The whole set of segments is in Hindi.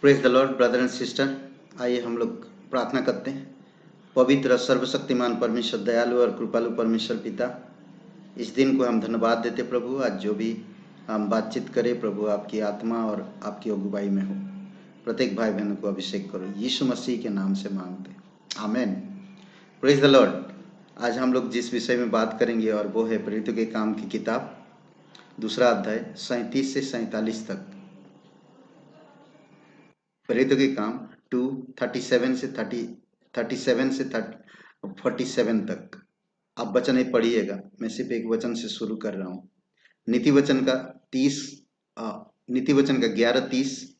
Praise the Lord brother and sister. आइए हम लोग प्रार्थना करते हैं। पवित्र सर्वशक्तिमान परमेश्वर, दयालु और कृपालु परमेश्वर पिता, इस दिन को हम धन्यवाद देते प्रभु। आज जो भी हम बातचीत करें प्रभु, आपकी आत्मा और आपकी अगुवाई में हो। प्रत्येक भाई बहन को अभिषेक करो, यीशु मसीह के नाम से मांगते हैं, आमेन। Praise the Lord. आज हम लोग जिस विषय में बात करेंगे और वो है प्रेरितों के काम की किताब, 2 अध्याय 37 से 47 तक। प्रेरितों के काम 2:37 से 47 तक आप वचन पढ़िएगा। मैं सिर्फ एक वचन से शुरू कर रहा हूँ। नीति वचन का 11:30,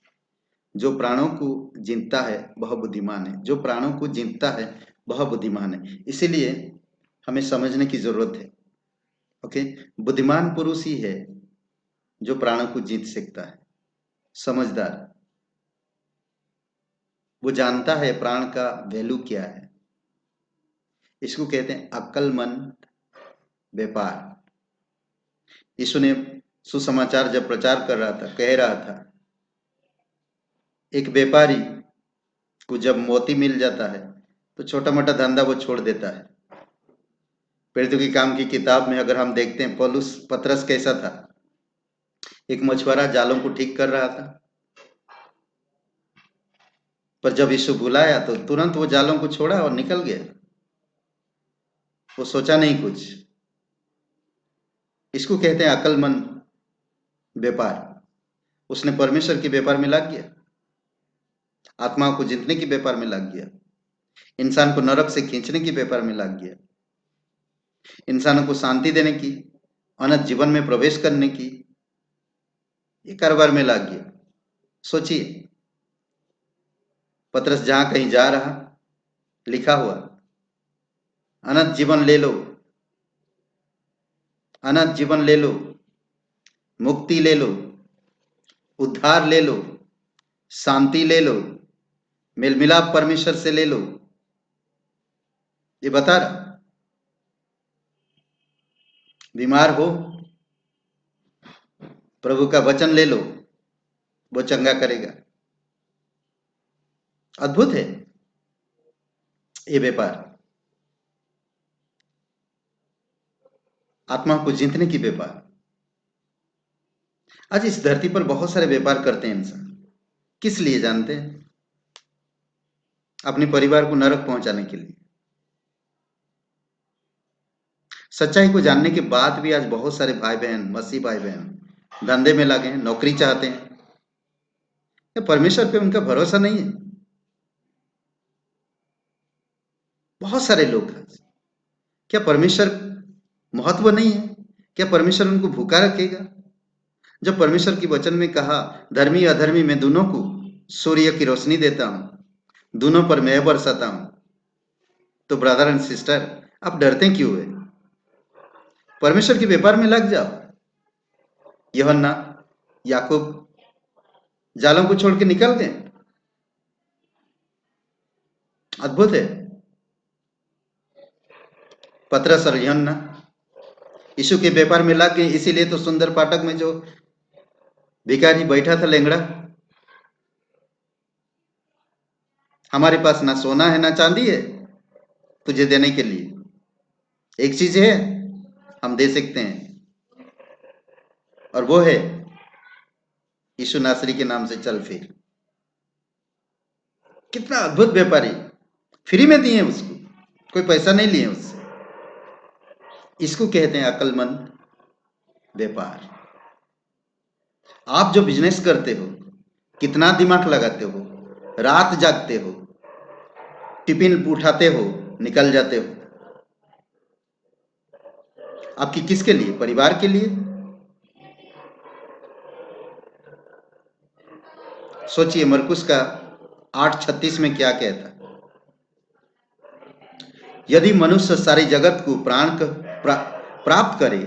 जो प्राणों को जीतता है वह बुद्धिमान है। जो प्राणों को जीतता है वह बुद्धिमान है। इसीलिए हमें समझने की जरूरत है। ओके, बुद्धिमान पुरुष ही है जो प्राणों को जीत सकता है। समझदार, वो जानता है प्राण का वैल्यू क्या है। इसको कहते हैं अक्लमंद व्यापार। यीशु ने सुसमाचार जब प्रचार कर रहा था, कह रहा था, एक व्यापारी को जब मोती मिल जाता है तो छोटा मोटा धंधा वो छोड़ देता है। प्रेरितों के काम की किताब में अगर हम देखते हैं, पतरस कैसा था। एक मछुआरा जालों को ठीक कर रहा था, पर जब यीशु बुलाया तो तुरंत वो जालों को छोड़ा और निकल गया। वो सोचा नहीं कुछ। इसको कहते हैं अक्लमंद व्यापार। उसने परमेश्वर के व्यापार में लग गया, आत्माओं को जीतने के व्यापार में लग गया, इंसान को नरक से खींचने के व्यापार में लग गया, इंसानों को शांति देने की, अनंत जीवन में प्रवेश करने की ये कारोबार में लग गया। सोचिए, पतरस जहां कहीं जा रहा, लिखा हुआ अनंत जीवन ले लो, अनंत जीवन ले लो, मुक्ति ले लो, उद्धार ले लो, शांति ले लो, मेल मिलाप परमेश्वर से ले लो, ये बता रहा। बीमार हो, प्रभु का वचन ले लो, वो चंगा करेगा। अद्भुत है ये व्यापार, आत्मा को जीतने की व्यापार। आज इस धरती पर बहुत सारे व्यापार करते हैं इंसान। किस लिए जानते हैं? अपने परिवार को नरक पहुंचाने के लिए। सच्चाई को जानने के बाद भी आज बहुत सारे भाई बहन, मसीह भाई बहन धंधे में लगे हैं, नौकरी चाहते हैं, या परमेश्वर पे उनका भरोसा नहीं है। बहुत सारे लोग हैं। क्या परमेश्वर महत्व नहीं है? क्या परमेश्वर उनको भूखा रखेगा? जब परमेश्वर की वचन में कहा, धर्मी अधर्मी मैं दोनों को सूर्य की रोशनी देता हूं, दोनों पर मैं बरसाता हूं, तो ब्रदर एंड सिस्टर, आप डरते क्यों है? परमेश्वर के व्यापार में लग जाओ। यूहन्ना, याकूब जालों को छोड़ के निकल गए। अद्भुत है। पतरस और यूहन्ना यीशु के व्यापार में लग गए। इसीलिए तो सुंदर फाटक में जो भिखारी बैठा था, लेंगड़ा, हमारे पास ना सोना है ना चांदी है तुझे देने के लिए। एक चीज है हम दे सकते हैं, और वो है यीशु नासरी के नाम से चल फिर। कितना अद्भुत व्यापारी, फ्री में दिए उसको, कोई पैसा नहीं लिए उससे। इसको कहते हैं अक्लमंद व्यापार। आप जो बिजनेस करते हो, कितना दिमाग लगाते हो, रात जागते हो, टिफिन उठाते हो, निकल जाते हो। आपकी किसके लिए? परिवार के लिए। सोचिए मरकुस का 8:36 में क्या कहता, यदि मनुष्य सारी जगत को प्राप्त करे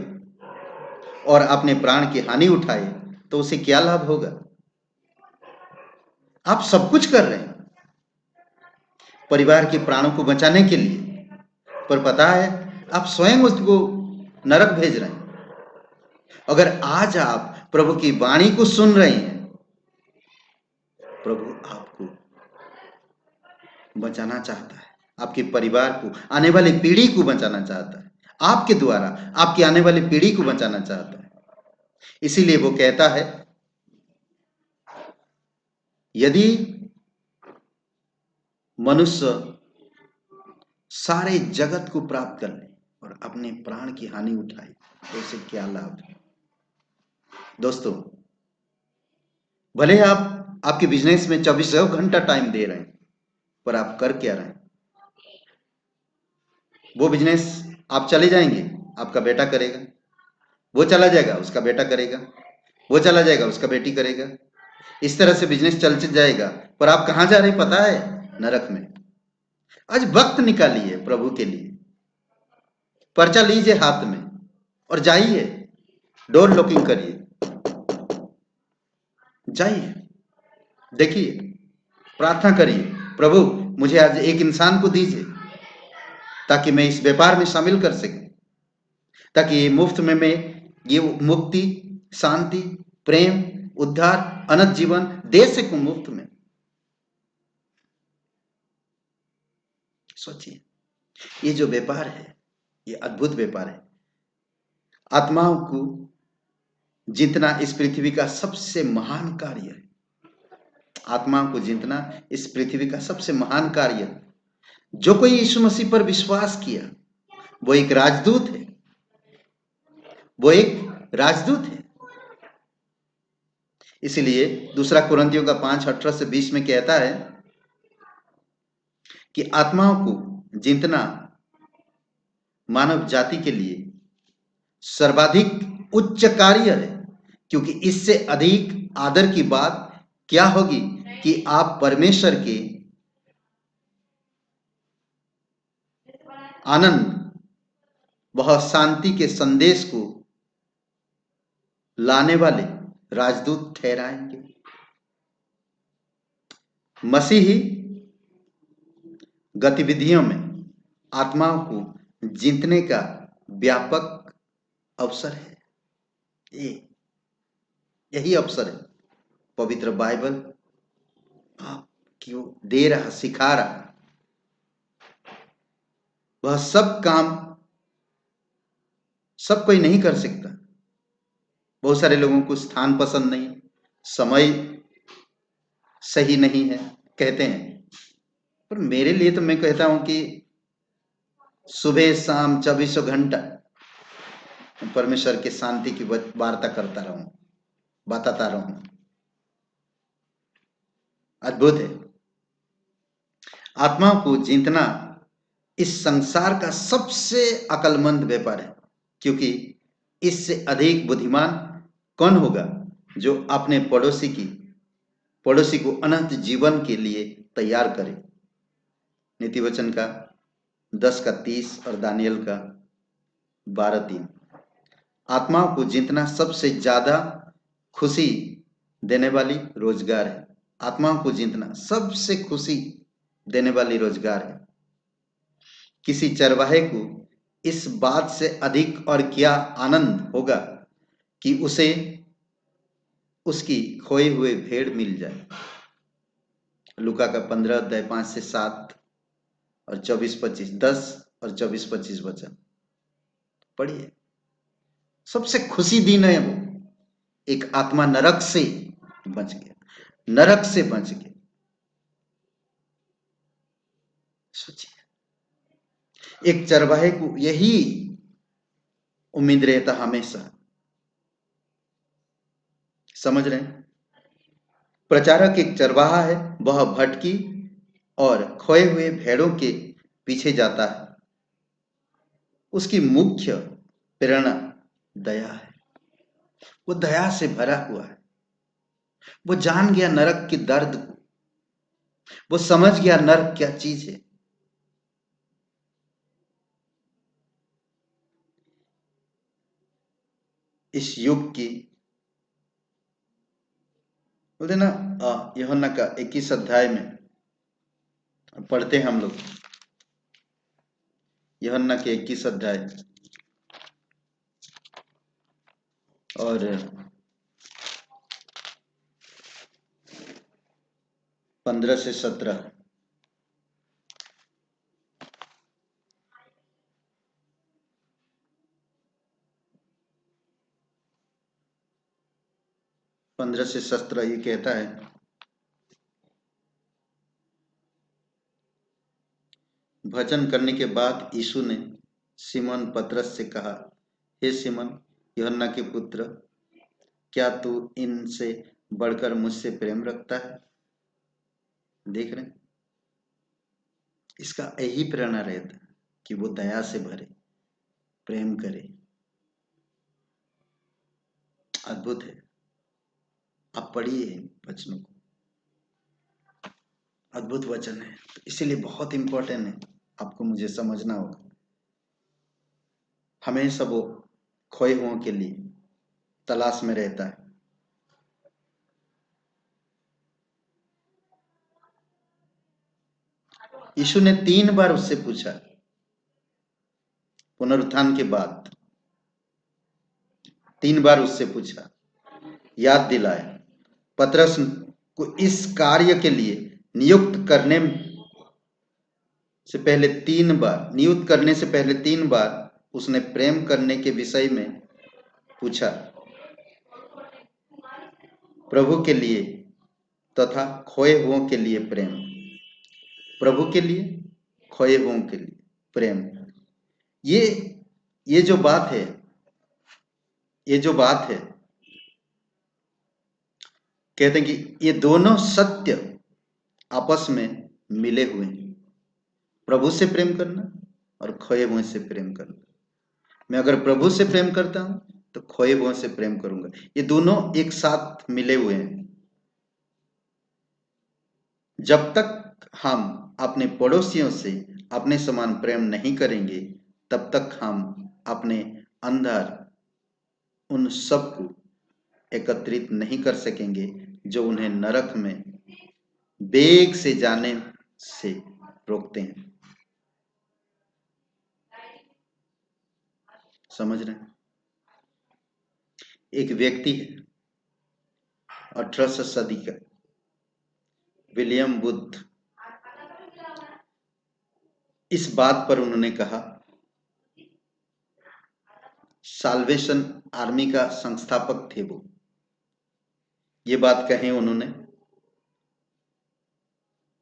और अपने प्राण की हानि उठाए तो उसे क्या लाभ होगा? आप सब कुछ कर रहे हैं परिवार के प्राणों को बचाने के लिए, पर पता है आप स्वयं उसको नरक भेज रहे हैं। अगर आज आप प्रभु की वाणी को सुन रहे हैं, प्रभु आपको बचाना चाहता है, आपके परिवार को, आने वाली पीढ़ी को बचाना चाहता है, आपके द्वारा आपकी आने वाली पीढ़ी को बचाना चाहता है। इसीलिए वो कहता है, यदि मनुष्य सारे जगत को प्राप्त कर ले और अपने प्राण की हानि उठाए तो उसे क्या लाभ है। दोस्तों, भले आप आपके बिजनेस में 24 घंटा टाइम दे रहे हैं, पर आप कर क्या रहे हैं? वो बिजनेस आप चले जाएंगे, आपका बेटा करेगा, वो चला जाएगा, उसका बेटा करेगा, वो चला जाएगा, उसका बेटी करेगा। इस तरह से बिजनेस चल जाएगा, पर आप कहां जा रहे हैं पता है? नरक में। आज वक्त निकालिए प्रभु के लिए, पर्चा लीजिए हाथ में और जाइए, डोर लॉकिंग करिए, जाइए, देखिए, प्रार्थना करिए, प्रभु मुझे आज एक इंसान को दीजिए ताकि मैं इस व्यापार में शामिल कर सकूं, ताकि ये मुफ्त में मैं ये मुक्ति, शांति, प्रेम, उद्धार, अनंत जीवन दे सकूं मुफ्त में। सोचिए, ये जो व्यापार है, ये अद्भुत व्यापार है। आत्माओं को जीतना इस पृथ्वी का सबसे महान कार्य है। आत्माओं को जीतना इस पृथ्वी का सबसे महान कार्य है। जो कोई यीशु मसीह पर विश्वास किया, वो एक राजदूत है, वो एक राजदूत है। इसलिए दूसरा कुरिन्थियों का 5:18-20 में कहता है कि आत्माओं को जीतना मानव जाति के लिए सर्वाधिक उच्च कार्य है, क्योंकि इससे अधिक आदर की बात क्या होगी कि आप परमेश्वर के आनंद, वह शांति के संदेश को लाने वाले राजदूत ठहराएंगे। मसीही गतिविधियों में आत्माओं को जीतने का व्यापक अवसर है। यही अवसर है पवित्र बाइबल आपको दे रहा, सिखा रहा। वह सब काम सब कोई नहीं कर सकता। बहुत सारे लोगों को स्थान पसंद नहीं, समय सही नहीं है कहते हैं, पर मेरे लिए तो मैं कहता हूं कि सुबह शाम 24 घंटा परमेश्वर के शांति की वार्ता करता रहूं, बताता रहूं। अद्भुत है। आत्मा को जीतना इस संसार का सबसे अक्लमंद व्यापार है, क्योंकि इससे अधिक बुद्धिमान कौन होगा जो अपने पड़ोसी को अनंत जीवन के लिए तैयार करे। नीति वचन का 10:30 और दानियल का 12:3। आत्माओं को जीतना सबसे ज्यादा खुशी देने वाली रोजगार है। आत्माओं को जीतना सबसे खुशी देने वाली रोजगार है। किसी चरवाहे को इस बात से अधिक और क्या आनंद होगा कि उसे उसकी खोए हुए भेड़ मिल जाए। लूका का 15:5-7 और 24-25, 10 और 24-25 वचन पढ़िए। सबसे खुशी दिन है वो। एक आत्मा नरक से बच गया, नरक से बच गया। सोचिए, एक चरवाहे को यही उम्मीद रहता हमेशा। समझ रहे हैं? प्रचारक एक चरवाहा है, वह भटकी और खोए हुए भेड़ों के पीछे जाता है। उसकी मुख्य प्रेरणा दया है। वो दया से भरा हुआ है। वो जान गया नरक के दर्द को, वो समझ गया नरक क्या चीज है। इस युग की बोलते ना, यूहन्ना का 21 अध्याय में पढ़ते हैं हम लोग। यूहन्ना के 21 अध्याय और 15 से 17। पंद्रह से 17 ये कहता है, भजन करने के बाद यीशु ने सिमोन पतरस से कहा, हे सिमोन यूहन्ना के पुत्र, क्या तू इनसे बढ़कर मुझसे प्रेम रखता है? देख रहे हैं, इसका यही प्रेरणा रहता कि वो दया से भरे, प्रेम करे। अद्भुत है। आप पढ़िए वचनों को, अद्भुत वचन है। तो इसीलिए बहुत इंपॉर्टेंट है, आपको मुझे समझना होगा। हमेशा वो खोए हुओं के लिए तलाश में रहता है। यीशु ने 3 बार उससे पूछा, पुनरुत्थान के बाद 3 बार उससे पूछा, याद दिलाया। पतरस को इस कार्य के लिए नियुक्त करने से पहले 3 बार उसने प्रेम करने के विषय में पूछा, प्रभु के लिए तथा खोए हुओं के लिए प्रेम। प्रभु के लिए, खोए हुओं के लिए प्रेम। ये जो बात है, कहते हैं कि ये दोनों सत्य आपस में मिले हुए हैं। प्रभु से प्रेम करना और खोए हुए से प्रेम करना। मैं अगर प्रभु से प्रेम करता हूं तो खोए हुए से प्रेम करूंगा। ये दोनों एक साथ मिले हुए हैं। जब तक हम अपने पड़ोसियों से अपने समान प्रेम नहीं करेंगे, तब तक हम अपने अंदर उन सबको एकत्रित नहीं कर सकेंगे जो उन्हें नरक में वेग से जाने से रोकते हैं। समझ रहे हैं? एक व्यक्ति है 18वीं सदी का, विलियम बुद्ध। इस बात पर उन्होंने कहा, साल्वेशन आर्मी का संस्थापक थे वो। ये बात कही उन्होंने,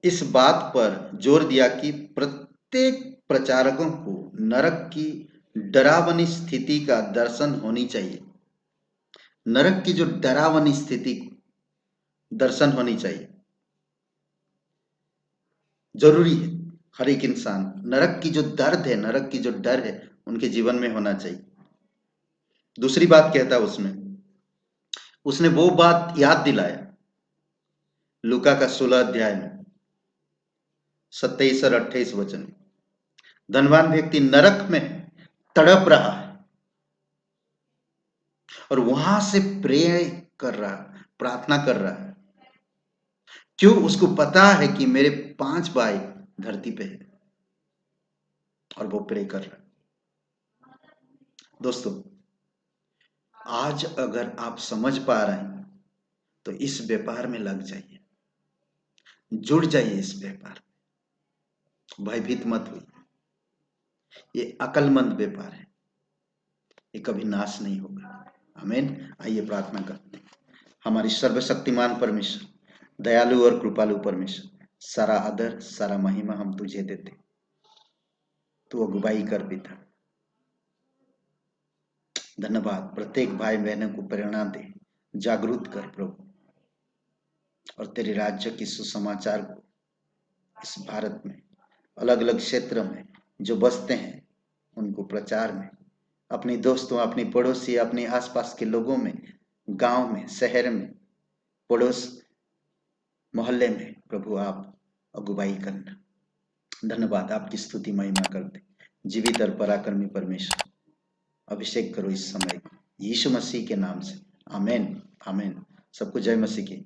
इस बात पर जोर दिया कि प्रत्येक प्रचारकों को नरक की डरावनी स्थिति का दर्शन होनी चाहिए। नरक की जो डरावनी स्थिति दर्शन होनी चाहिए, जरूरी है। हर एक इंसान नरक की जो दर्द है, नरक की जो डर है, उनके जीवन में होना चाहिए। दूसरी बात कहता उसने वो बात याद दिलाया लूका का 16 अध्याय में 27 और 28 वचन। धनवान व्यक्ति नरक में तड़प रहा है और वहां से प्रे कर रहा, प्रार्थना कर रहा है। क्यों? उसको पता है कि मेरे 5 भाई धरती पे है और वो प्रे कर रहा है। दोस्तों, आज अगर आप समझ पा रहे हैं तो इस व्यापार में लग जाइए, जुड़ जाइए इस व्यापार में। भयभीत मत हुई। ये अकलमंद व्यापार है, ये कभी नाश नहीं होगा। आमीन। आइए प्रार्थना करते हैं। हमारी सर्वशक्तिमान परमेश्वर, दयालु और कृपालु परमेश्वर, सारा आदर सारा महिमा हम तुझे देते। तू अगुवाई कर पिता। धन्यवाद। प्रत्येक भाई बहनों को प्रेरणा दे, जागरूक कर प्रभु, और तेरे राज्य की सुसमाचार को इस भारत में अलग अलग क्षेत्र में जो बसते हैं उनको प्रचार में, अपने दोस्तों, अपने पड़ोसी, अपने आसपास के लोगों में, गांव में, शहर में, पड़ोस मोहल्ले में प्रभु आप अगुवाई करना। धन्यवाद। आपकी स्तुति महिमा करते। जीवित और पराक्रमी परमेश्वर, अभिषेक करो इस समय को यीशु मसीह के नाम से। आमीन। आमीन। सबको जय मसीह की।